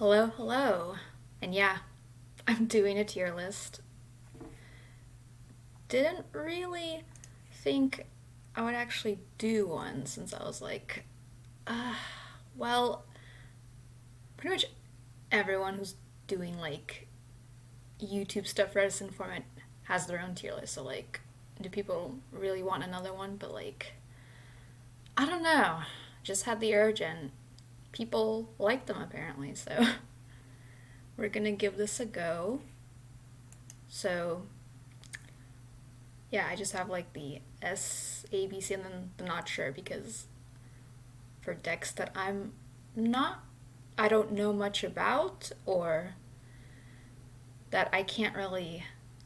Hello, hello. And yeah, I'm doing a tier list. Didn't really think I would actually do one since I was like, uh, well, pretty much everyone who's doing like YouTube stuff, Edison format, has their own tier list. So, like, do people really want another one? But, like, I don't know. Just had the urge and people like them apparently. So, we're gonna give this a go. So, yeah, I just have like the S, A, B, C, and then the not sure because for decks that I don't know much about or that I can't really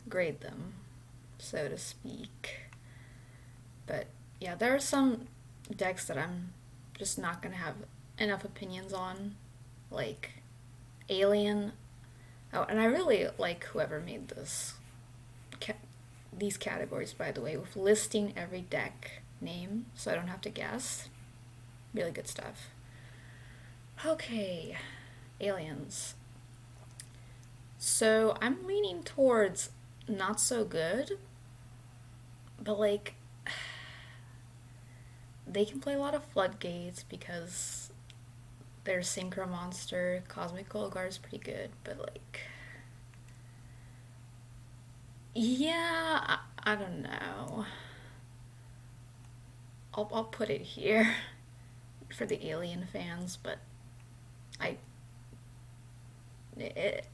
grade them, so to speak. But yeah, there are some decks that I'm just not gonna have enough opinions on, like Alien. Oh, and I really like whoever made these categories, by the way, with listing every deck name so I don't have to guess. Really good stuff. Okay, aliens. So I'm leaning towards not so good, but like they can play a lot of floodgates because their synchro monster, Cosmic Golgar, is pretty good, but like, yeah, I don't know. I'll put it here for the Alien fans, but I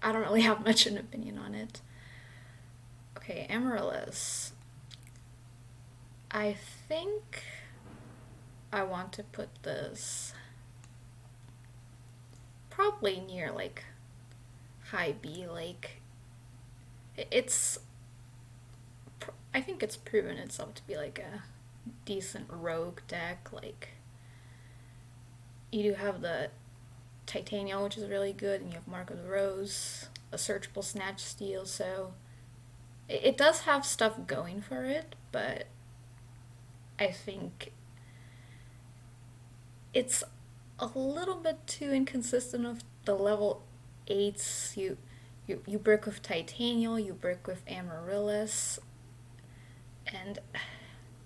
I don't really have much an opinion on it. Okay, Amaryllis. I think I want to put this probably near like high B. Like, it's. I think it's proven itself to be like a decent rogue deck. Like, you do have the Titanium, which is really good, and you have Mark of the Rose, a searchable Snatch Steal, so it does have stuff going for it, but I think it's a little bit too inconsistent of the level 8s. You break with Titanium, you break with Amaryllis, and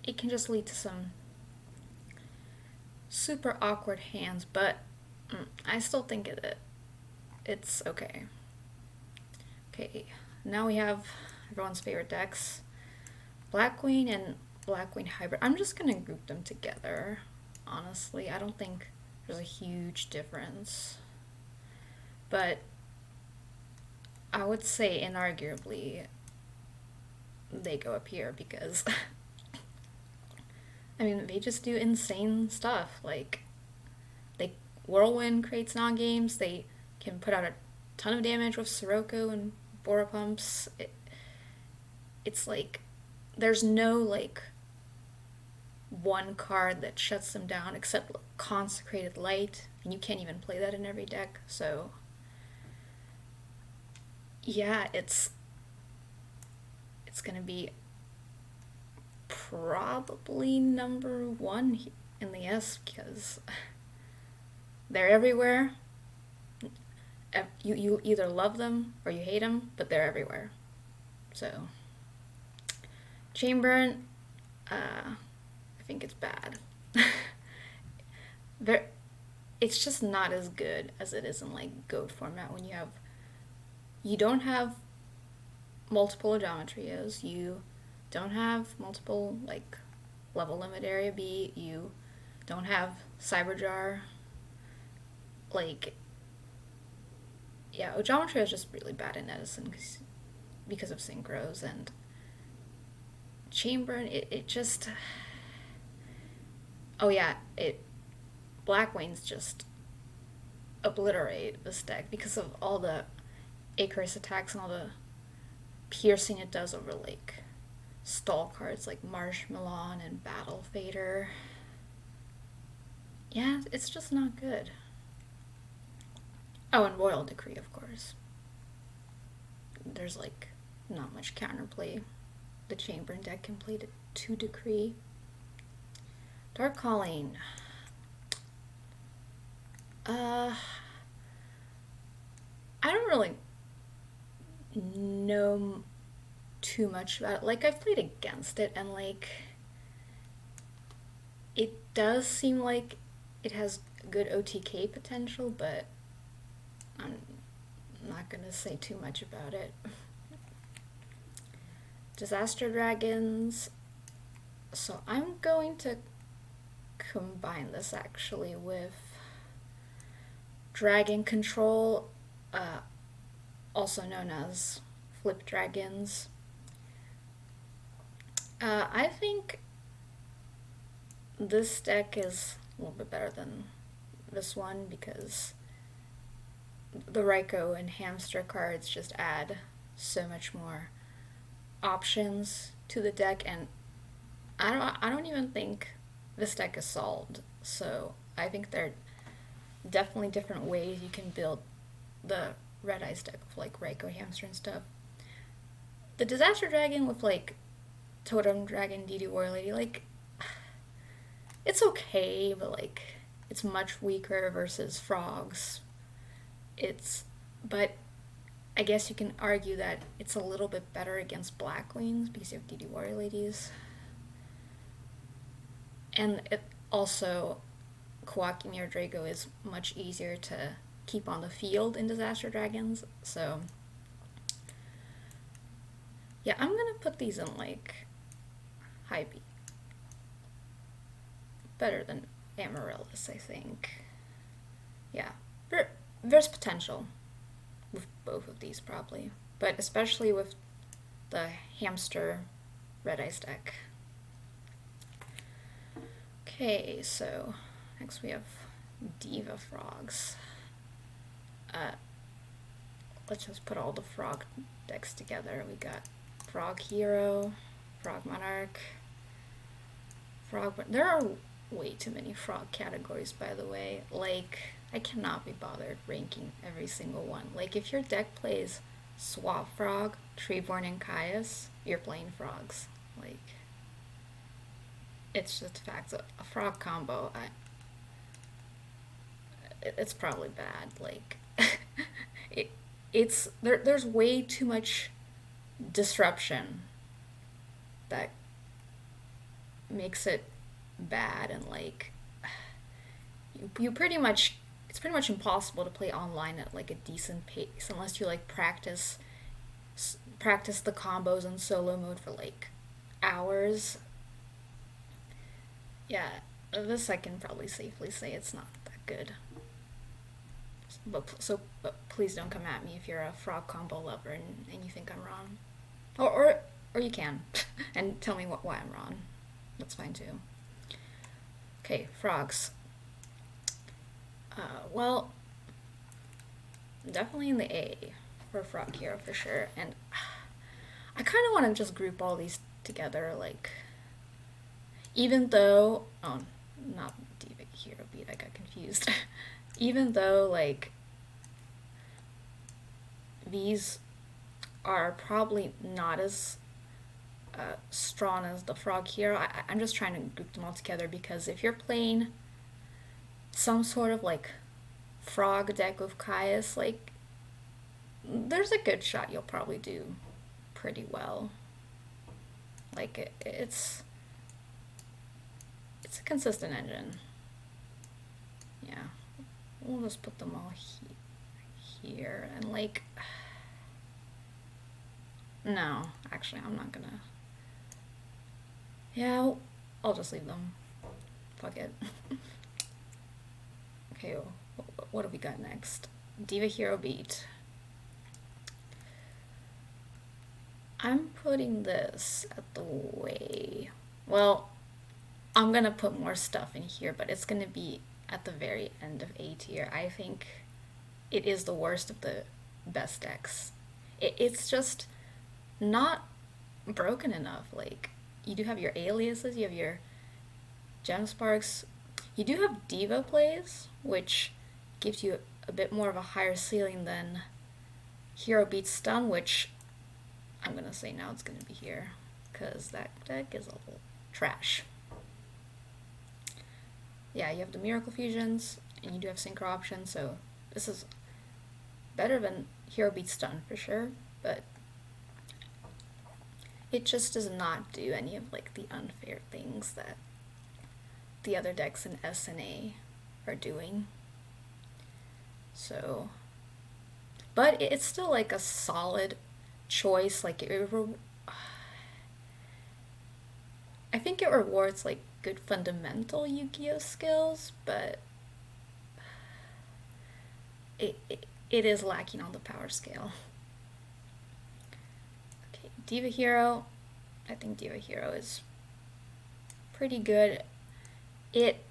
it can just lead to some super awkward hands, but I still think it's okay. Okay, now we have everyone's favorite decks, Blackwing and Blackwing Hybrid. I'm just gonna group them together. Honestly, I don't think there's a huge difference, but I would say inarguably they go up here because I mean they just do insane stuff. Like, they Whirlwind creates non-games. They can put out a ton of damage with Sirocco and Bora Pumps. It's like there's no like one card that shuts them down except Consecrated Light, and you can't even play that in every deck. So yeah, it's gonna be probably number one in the S because they're everywhere. You either love them or you hate them, but they're everywhere. So Chamber, I think it's bad. there, it's just not as good as it is in like Goat format when you don't have multiple Geometrias, you don't have multiple like level limit area B, you don't have Cyberjar. Like, yeah, Geometry is just really bad in Edison because of synchros, and Chamber, it just. Oh yeah, Blackwings just obliterate this deck because of all the Icarus attacks and all the piercing it does over like stall cards like Marshmallow and Battle Fader. Yeah, it's just not good. Oh, and Royal Decree, of course. There's like not much counterplay. The Chamber deck can play to Decree. Dark Calling. don't really know too much about it. Like, I've played against it, and like, it does seem like it has good OTK potential, but I'm not gonna say too much about it. Disaster Dragons. So I'm going to combine this actually with Dragon Control, also known as Flip Dragons. I think this deck is a little bit better than this one because the Raikou and Hamster cards just add so much more options to the deck, and I don't even think this deck is solved. So I think there are definitely different ways you can build the Red Eyes deck with like Raikou, Hamster, and stuff. The Disaster Dragon with like Totem Dragon, DD Warrior Lady, like, it's okay, but like, it's much weaker versus Frogs. But I guess you can argue that it's a little bit better against Blackwings because you have DD Warrior Ladies. And it also, Kawakami or Drago is much easier to keep on the field in Disaster Dragons, so yeah, I'm gonna put these in like high B. Better than Amaryllis, I think. Yeah, there's potential with both of these probably, but especially with the Hamster Red Eyes deck. Okay, so next we have Diva Frogs. Let's just put all the frog decks together. We got Frog Hero, Frog Monarch, Frog... There are way too many frog categories, by the way. Like, I cannot be bothered ranking every single one. Like, if your deck plays Swap Frog, Treeborn, and Caius, you're playing frogs. Like, it's just facts. A frog combo, it's probably bad. Like, there's way too much disruption that makes it bad, and like, you pretty much, it's pretty much impossible to play online at like a decent pace unless you like practice the combos in solo mode for like hours. Yeah, this I can probably safely say it's not that good. But please don't come at me if you're a frog combo lover and you think I'm wrong. Or you can and tell me why I'm wrong. That's fine too. Okay, frogs. Well, definitely in the A for Frog Hero for sure. And I kind of want to just group all these together, like, even though, oh, not Diva Hero Beat, I got confused. Even though, like, these are probably not as strong as the Frog Hero, I'm just trying to group them all together because if you're playing some sort of, like, frog deck with Caius, like, there's a good shot you'll probably do pretty well. Like, it's a consistent engine. Yeah. We'll just put them all here, and like, no, actually I'm not gonna, yeah, I'll just leave them. Fuck it. Okay, what do we got next? Diva Hero Beat. I'm putting this at the way, well, I'm gonna put more stuff in here, but it's gonna be at the very end of A tier. I think it is the worst of the best decks. It's just not broken enough. Like, you do have your aliases, you have your gem sparks, you do have diva plays, which gives you a bit more of a higher ceiling than Hero Beat Stun, which I'm gonna say now it's gonna be here, because that deck is a little trash. Yeah, you have the Miracle Fusions, and you do have Synchro options, so this is better than Hero beats stun for sure, but it just does not do any of like the unfair things that the other decks in S and A are doing. So, but it's still like a solid choice. Like I think it rewards like good fundamental Yu-Gi-Oh skills, but it is lacking on the power scale. Okay, Diva Hero. I think Diva Hero is pretty good. It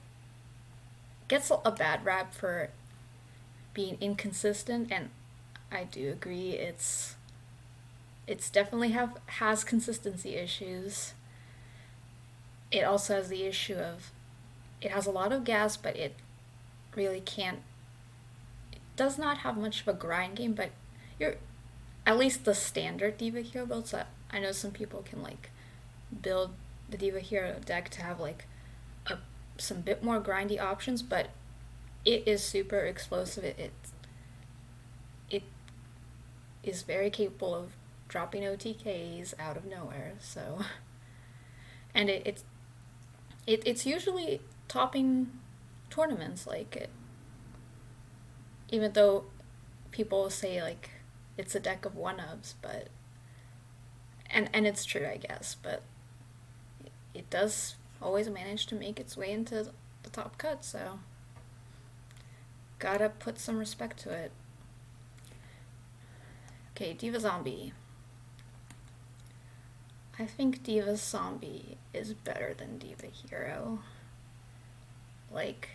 gets a bad rap for being inconsistent, and I do agree it's definitely has consistency issues. It also has the issue of it has a lot of gas, but it really can't. It does not have much of a grind game, but you're at least the standard Diva Hero builds that I know some people can like build the Diva Hero deck to have like some bit more grindy options, but it is super explosive. It is very capable of dropping OTKs out of nowhere. So, and it's usually topping tournaments. Like it, even though people say like it's a deck of one-ups, but and it's true, I guess, but it does always manage to make its way into the top cut, so gotta put some respect to it. Okay, Diva Zombie. I think Diva Zombie is better than Diva Hero. Like,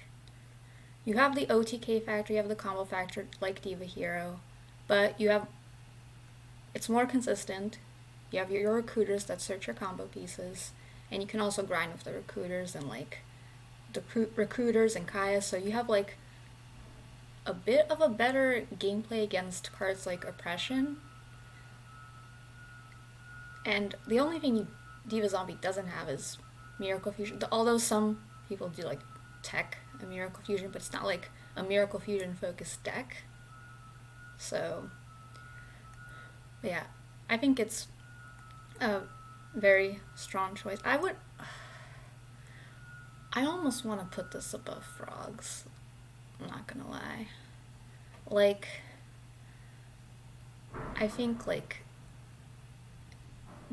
you have the OTK factor, you have the combo factor like Diva Hero, but it's more consistent. You have your recruiters that search your combo pieces, and you can also grind with the recruiters and like the recruiters and Kaya, so you have like a bit of a better gameplay against cards like Oppression. And the only thing Diva Zombie doesn't have is Miracle Fusion, although some people do like tech a Miracle Fusion, but it's not like a Miracle Fusion focused deck. So yeah, I think it's a very strong choice. I almost want to put this above Frogs. I'm not gonna lie. Like, I think like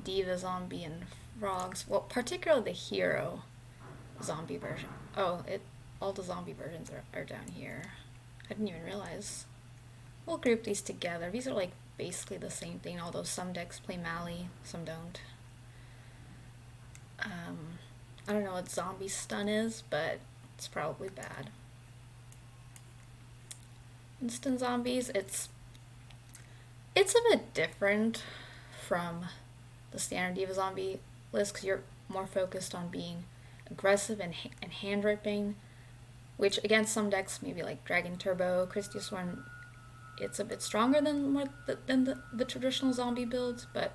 Diva Zombie and Frogs, well, particularly the Hero zombie version. Oh, all the zombie versions are down here. I didn't even realize. We'll group these together. These are like basically the same thing, although some decks play Mali, some don't. I don't know what zombie stun is, but it's probably bad. Instant zombies, it's a bit different from the standard Diva Zombie list because you're more focused on being aggressive and hand ripping, which against some decks, maybe like Dragon Turbo, Kristyasworn, it's a bit stronger than the traditional zombie builds, but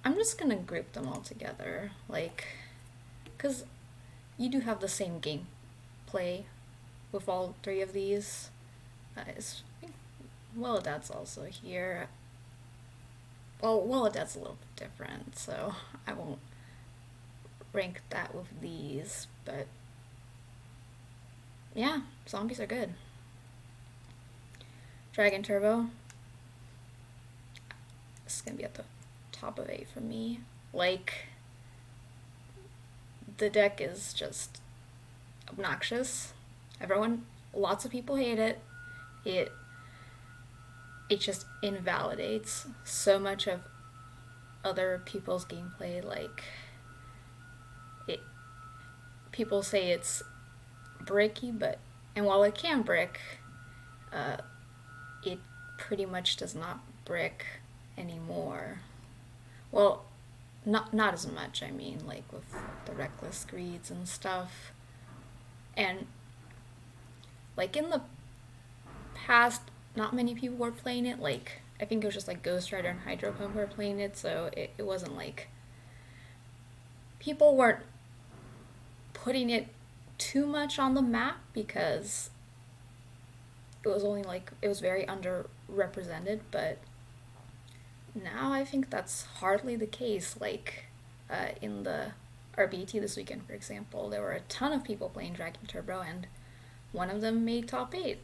I'm just gonna group them all together, like, because you do have the same gameplay with all three of these. Dad's also here. Well, Dad's a little bit different, so I won't rank that with these, but yeah, zombies are good. Dragon Turbo. This is gonna be at the top of 8 for me. Like, the deck is just obnoxious. Lots of people hate it. It just invalidates so much of other people's gameplay. Like, people say it's bricky, and while it can brick, it pretty much does not brick anymore. Well, not as much, I mean, like with the reckless greeds and stuff. And like in the past, not many people were playing it. Like, I think it was just like Ghost Rider and Hydro Pump were playing it, so it wasn't like people weren't putting it too much on the map because it was only like it was very underrepresented, but now I think that's hardly the case. Like in the RBT this weekend, for example, there were a ton of people playing Dragon Turbo, and one of them made top 8.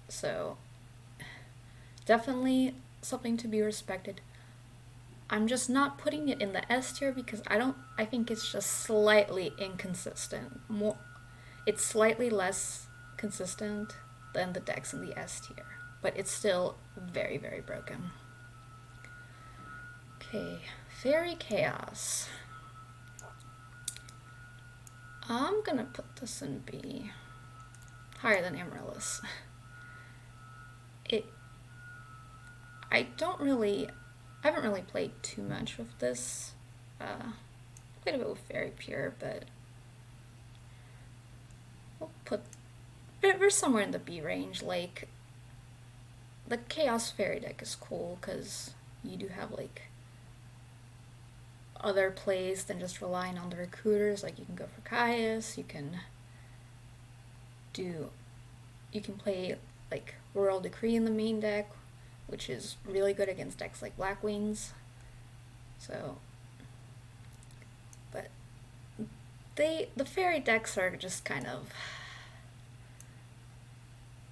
So definitely something to be respected. I'm just not putting it in the S tier because I think it's just slightly inconsistent. It's slightly less consistent than the decks in the S tier, but it's still very, very broken. Okay, Fairy Chaos. I'm gonna put this in B. Higher than Amaryllis. I haven't really played too much with this. Played a bit with Fairy Pure, but we're somewhere in the B range. Like, the Chaos Fairy deck is cool because you do have like other plays than just relying on the recruiters. Like, you can go for Caius, you can play like Royal Decree in the main deck, which is really good against decks like Blackwings. So, but the fairy decks are just kind of,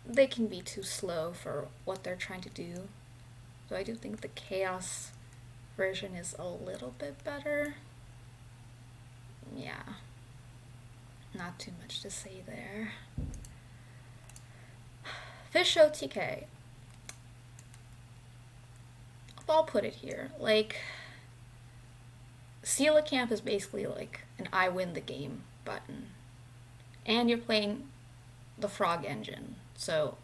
they can be too slow for what they're trying to do. So I do think the Chaos version is a little bit better. Yeah, not too much to say there. Fish OTK. I'll put it here. Like, Coelacanth is basically like an I win the game button. And you're playing the Frog engine. So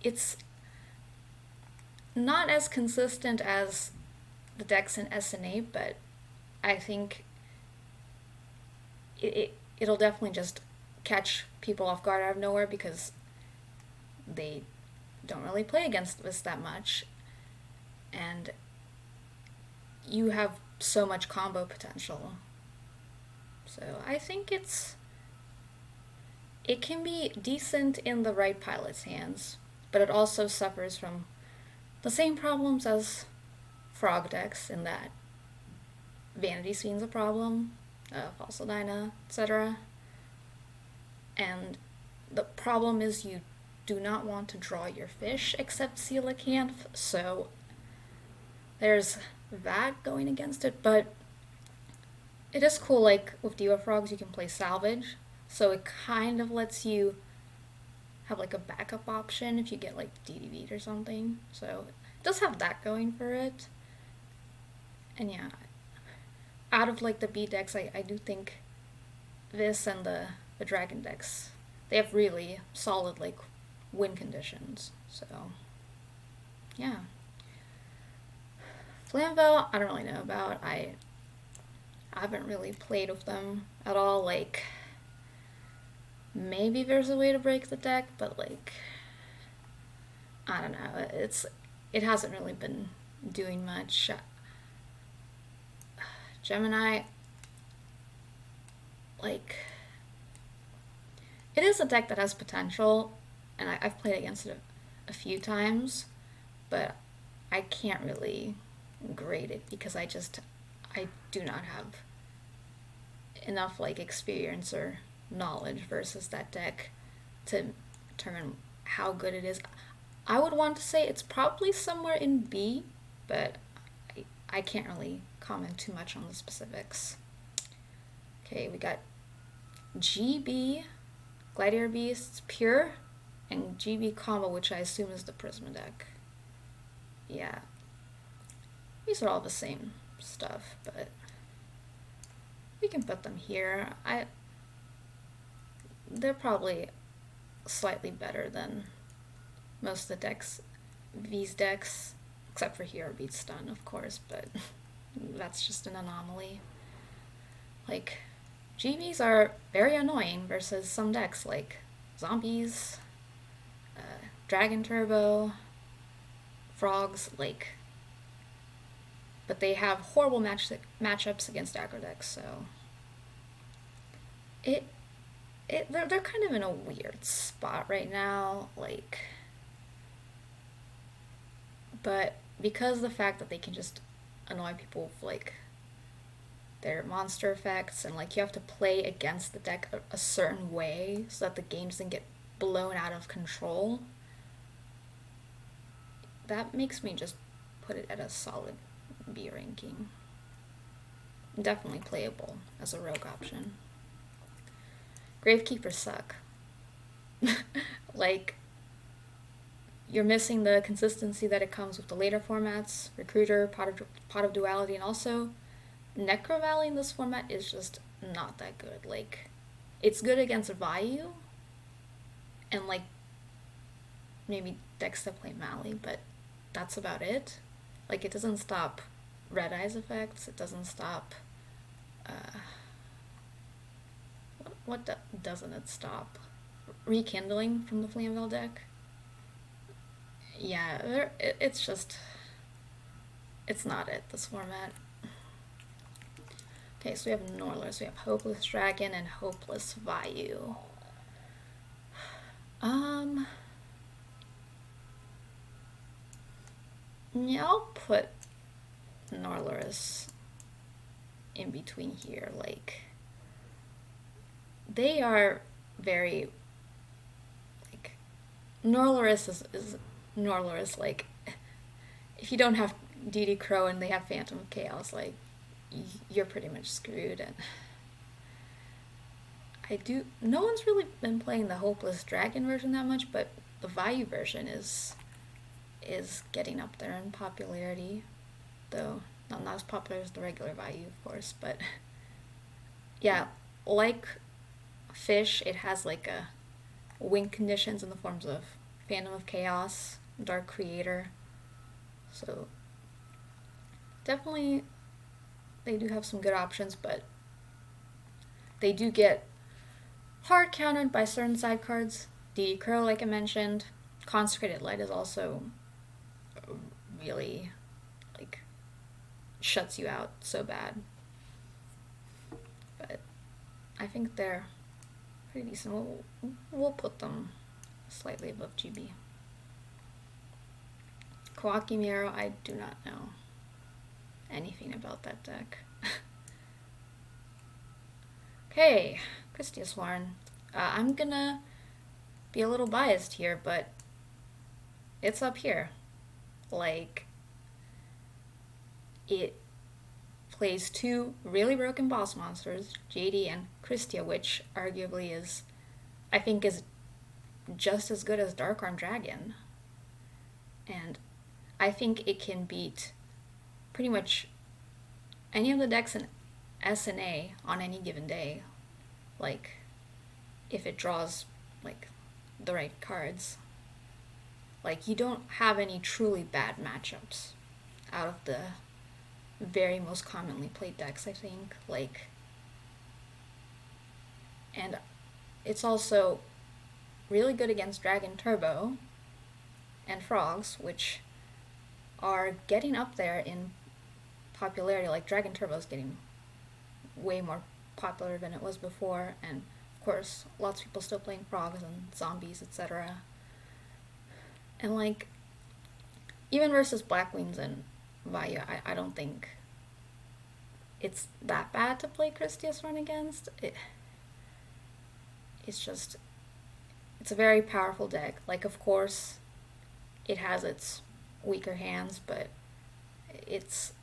it's not as consistent as the decks in SNA, but I think it'll definitely just catch people off guard out of nowhere because they don't really play against this that much, and you have so much combo potential. So I think it can be decent in the right pilot's hands, but it also suffers from the same problems as Frog decks in that Vanity Scene's a problem, Fossil Dyna, etc. And the problem is you do not want to draw your fish except Coelacanth, so there's that going against it, but it is cool. Like with Diva Frogs you can play Salvage, so it kind of lets you have like a backup option if you get like DDV'd or something, so it does have that going for it. And yeah, out of like the B decks, I do think this and the Dragon decks, they have really solid like win conditions. So yeah. Flamvel, I don't really know about. I haven't really played with them at all. Like, maybe there's a way to break the deck, but like, I don't know. It hasn't really been doing much. Gemini, like, it is a deck that has potential, and I've played against it a few times, but I can't really grade it because I do not have enough like experience or knowledge versus that deck to determine how good it is. I would want to say it's probably somewhere in B, but I can't really comment too much on the specifics. Okay, we got GB, Gladiator Beasts, Pure, and GB Combo, which I assume is the Prisma deck. Yeah. These are all the same stuff, but we can put them here. They're probably slightly better than most of the decks, these decks, except for Hero Beats Stun, of course, but that's just an anomaly. Like, GBs are very annoying versus some decks like Zombies, Dragon Turbo, Frogs, like, but they have horrible matchups against aggro decks, so they're kind of in a weird spot right now, like, but because of the fact that they can just annoy people with like their monster effects, and like you have to play against the deck a certain way so that the game doesn't get blown out of control, that makes me just put it at a solid B ranking. Definitely playable as a rogue option. Gravekeepers suck. Like, you're missing the consistency that it comes with the later formats, Recruiter, Pot of Duality, and also Necro Valley in this format is just not that good. Like, it's good against Vayu, and like, maybe decks that play Mali, but that's about it. Like, it doesn't stop Red Eyes effects, it doesn't stop, doesn't it stop? Rekindling from the Flamevale deck? Yeah, it's just, it's not it, this format. Okay, so we have Norlers, we have Hopeless Dragon and Hopeless Vayu. Yeah, I'll put Norlers in between here. Like, they are very, like, Norlorus is Norlorus. Like, if you don't have DD Crow and they have Phantom of Chaos, like, you're pretty much screwed. And no one's really been playing the Hopeless Dragon version that much, but the Vayu version is getting up there in popularity, though not as popular as the regular Vayu, of course. But yeah, like Fish, it has like a win conditions in the forms of Phantom of Chaos, Dark Creator, so definitely they do have some good options, but they do get hard countered by certain side cards. DD Crow, like I mentioned. Consecrated Light is also really, like, shuts you out so bad. But I think they're pretty decent. We'll put them slightly above GB. Kawaki Miro, I do not know anything about that deck. Okay, Kristyasworn. I'm gonna be a little biased here, but it's up here. Like, it plays two really broken boss monsters, JD and Kristya, which arguably is, I think, is just as good as Dark Arm Dragon. And I think it can beat pretty much any of the decks in SNA on any given day. Like, if it draws, like, the right cards. Like, you don't have any truly bad matchups out of the very most commonly played decks, I think. Like, and it's also really good against Dragon Turbo and Frogs, which are getting up there in popularity. Like, Dragon Turbo is getting way more popular than it was before, and of course lots of people still playing Frogs and Zombies, etc. And like, even versus Blackwings and Vayu, I don't think it's that bad to play Kristyasworn against. It's just, it's a very powerful deck. Like, of course it has its weaker hands, but it's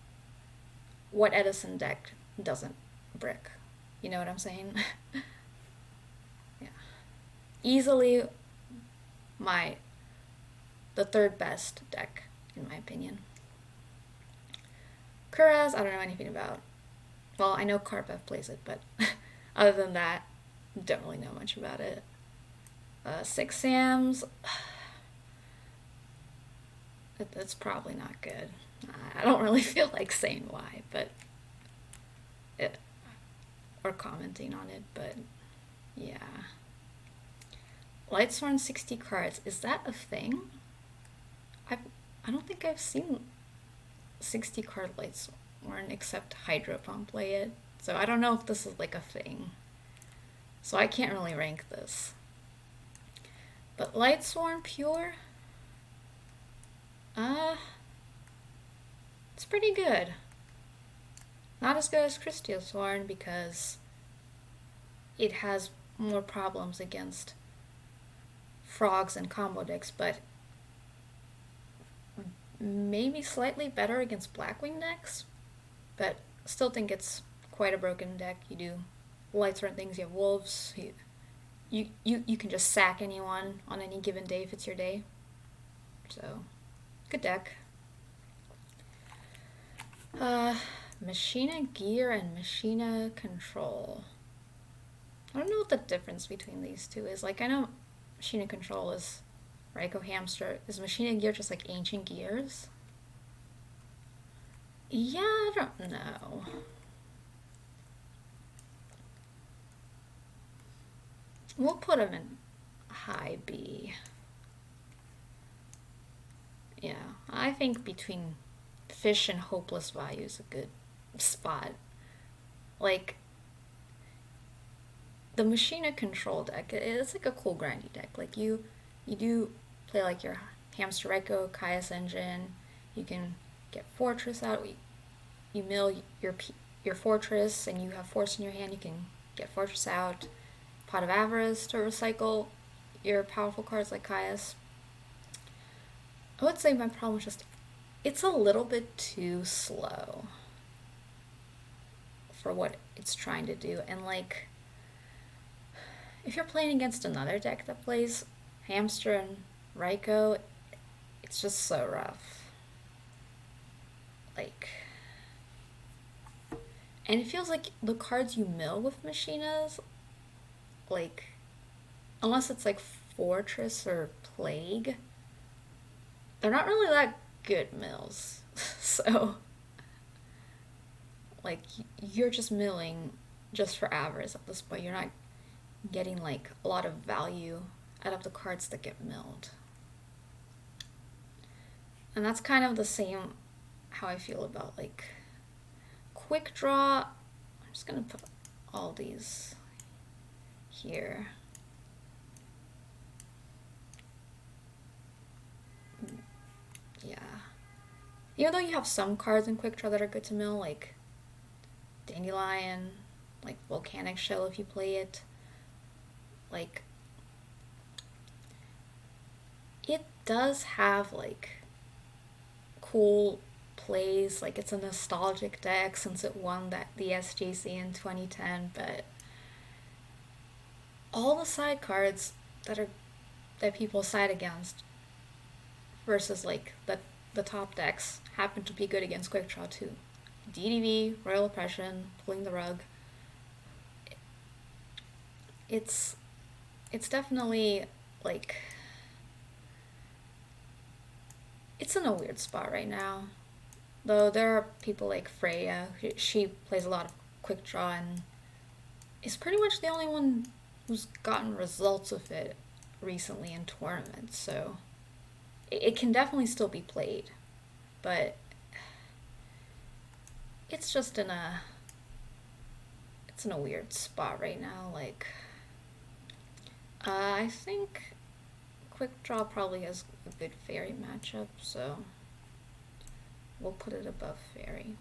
what Edison deck doesn't brick. You know what I'm saying? Yeah. Easily the third best deck, in my opinion. Kuraz, I don't know anything about. Well, I know Karpev plays it, but other than that, don't really know much about it. Six Sams, it's probably not good. I don't really feel like saying why, but or commenting on it, but yeah. Lightsworn 60 cards, is that a thing? I don't think I've seen 60 card Lightsworn except Hydropump play it, so I don't know if this is like a thing. So I can't really rank this. But Lightsworn Pure, it's pretty good. Not as good as Kristyasworn because it has more problems against frogs and combo decks, but maybe slightly better against Blackwing decks. But still think it's quite a broken deck. You do Lightsworn things, you have wolves, you can just sack anyone on any given day if it's your day. So, good deck. Machina Gear and Machina Control. I don't know what the difference between these two is. Like, I know Machina Control is Raikou Hamster. Is Machina Gear just like Ancient Gears? Yeah, I don't know. We'll put them in high B. Yeah, I think between Fish and Hopeless Vayu is a good spot. Like, the Machina Control deck, it's like a cool grindy deck. Like, you do play like your Hamster Raikou, Caius Engine. You can get Fortress out. You mill your Fortress and you have Force in your hand. You can get Fortress out. Pot of Avarice to recycle your powerful cards like Caius. I would say my problem is just it's a little bit too slow for what it's trying to do. And like, if you're playing against another deck that plays Hamster and Raikou, it's just so rough. Like, and it feels like the cards you mill with Machinas, like, unless it's like Fortress or Plague, they're not really that good mills. So, like, you're just milling just for avarice at this point. You're not getting like a lot of value out of the cards that get milled. And that's kind of the same how I feel about like Quick Draw. I'm just gonna put all these here. Yeah. Even though you have some cards in Quick Draw that are good to mill, like Dandelion, like Volcanic Shell if you play it, like, it does have like cool plays. Like, it's a nostalgic deck since it won the SGC in 2010, but all the side cards that people side against versus like the top decks happen to be good against Quick Draw too. DDV, Royal Oppression, Pulling the Rug. It's definitely like, it's in a weird spot right now. Though there are people like Freya, she plays a lot of Quick Draw and is pretty much the only one who's gotten results with it recently in tournaments. So it can definitely still be played, but it's just in a weird spot right now. Like, I think Quick Draw probably has a good Fairy matchup, so we'll put it above Fairy.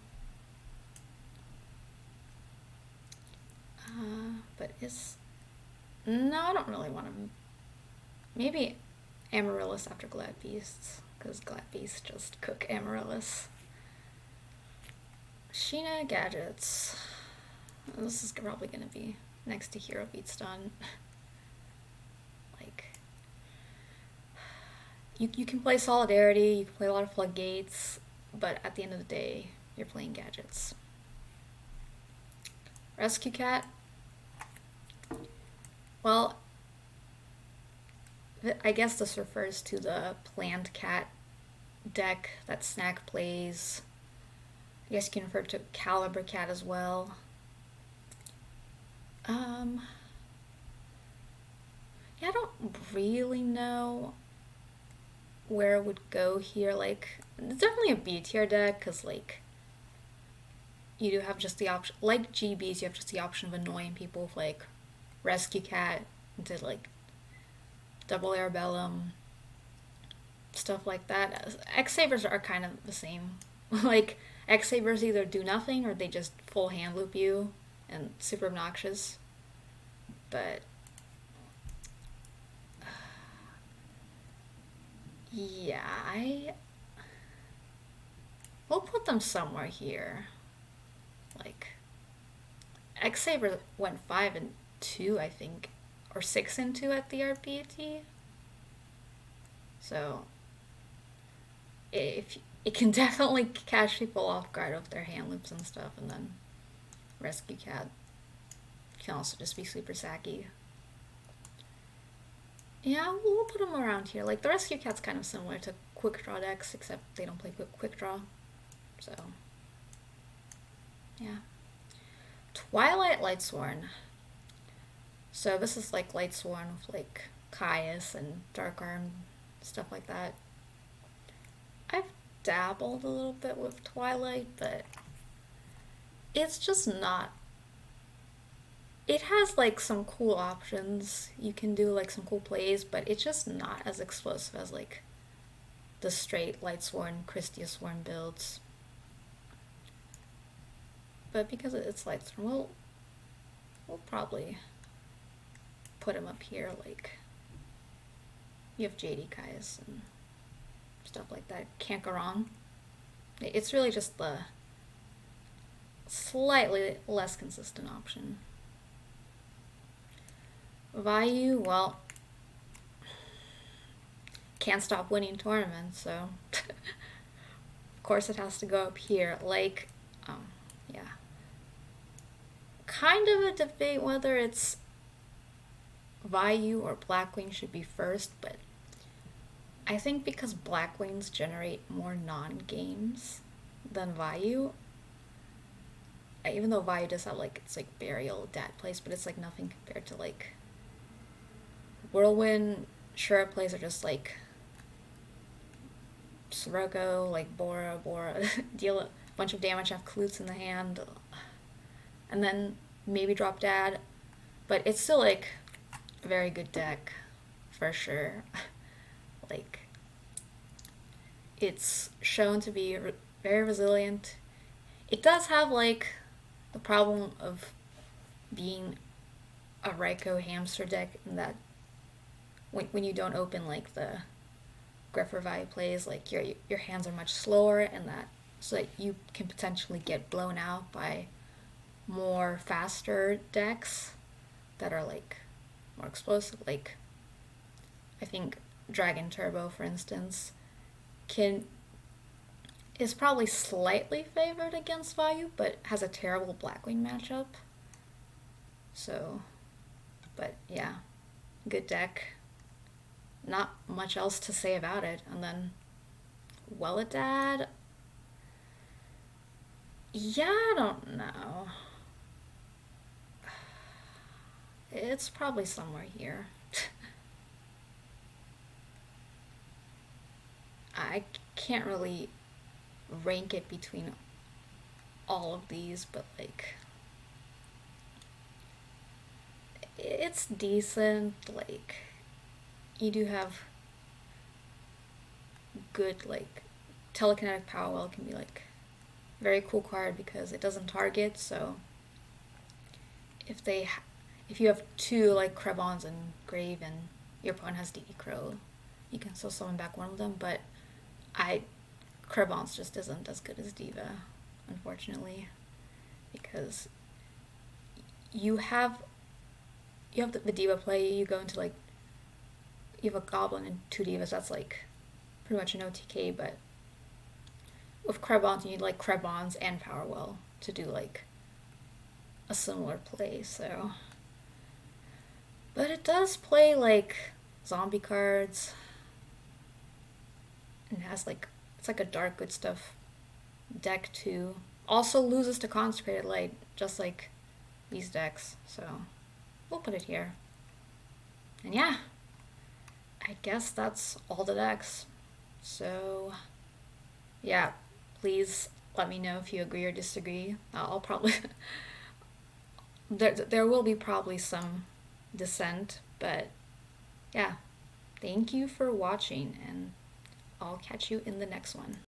But no, I don't really want to. Maybe Amaryllis after Glad Beasts, because Glad Beasts just cook Amaryllis. Machina Gadgets. This is probably going to be next to Hero Beats done. Like, you can play Solidarity, you can play a lot of Floodgates, but at the end of the day, you're playing Gadgets. Rescue Cat. Well, I guess this refers to the Planned Cat deck that Snack plays. I guess you can refer to Caliber Cat as well. Yeah, I don't really know where it would go here. Like, it's definitely a B tier deck, because, like, you do have just the option, like GBs, you have just the option of annoying people with, like, Rescue Cat into like Double Airbellum, stuff like that. X-Sabers are kind of the same. Like, X-Sabers either do nothing or they just full hand loop you and super obnoxious. But yeah, we'll put them somewhere here. Like, X-Saber went 5 and 2, I think, or 6 and 2 at the RPT. So if it can definitely catch people off guard with their hand loops and stuff, and then Rescue Cat can also just be super sacky. Yeah, we'll put them around here. Like, the Rescue Cat's kind of similar to Quick Draw decks, except they don't play Quick Draw. So, yeah. Twilight Lightsworn. So this is like Lightsworn with like Caius and Dark Arm, stuff like that. I've dabbled a little bit with Twilight, but it's just not. It has like some cool options. You can do like some cool plays, but it's just not as explosive as like the straight Lightsworn, Kristyasworn builds. But because it's Lightsworn, we'll probably put him up here. Like, you have JD Caius and stuff like that. Can't go wrong. It's really just the slightly less consistent option. Vayu, well, can't stop winning tournaments, so of course it has to go up here. Like, yeah. Kind of a debate whether it's Vayu or Blackwings should be first, but I think because Blackwings generate more non-games than Vayu, even though Vayu does have like, it's like burial dat plays, but it's like nothing compared to like Whirlwind. Shura plays are just like Sirocco, like Bora, deal a bunch of damage, have Klutz in the hand, and then maybe drop Dad, but it's still like a very good deck for sure. Like, it's shown to be very resilient. It does have like the problem of being a Raikou hamster deck in that when you don't open like the Griffer Vayu plays, like your hands are much slower, and that so that you can potentially get blown out by more faster decks that are like more explosive. Like, I think Dragon Turbo, for instance, is probably slightly favored against Vayu, but has a terrible Blackwing matchup. So, but yeah, good deck. Not much else to say about it. And then Welidad, yeah, I don't know. It's probably somewhere here. I can't really rank it between all of these, but like, it's decent. Like, you do have good, like, Telekinetic Power Well can be like very cool card because it doesn't target, so if you have two like Krebons and Grave and your opponent has DE Crow, you can still summon back one of them, but Krebons just isn't as good as Diva, unfortunately, because you have the Diva play, you go into like, you have a Goblin and two Divas, that's like pretty much an OTK, but with Krebons you need like Krebons and Powerwell to do like a similar play, so. But it does play like zombie cards, and has like, it's like a dark good stuff deck too. Also loses to Consecrated Light, just like these decks, so we'll put it here. And yeah, I guess that's all the decks. So yeah, please let me know if you agree or disagree. I'll probably there will be probably some descent. But yeah, thank you for watching, and I'll catch you in the next one.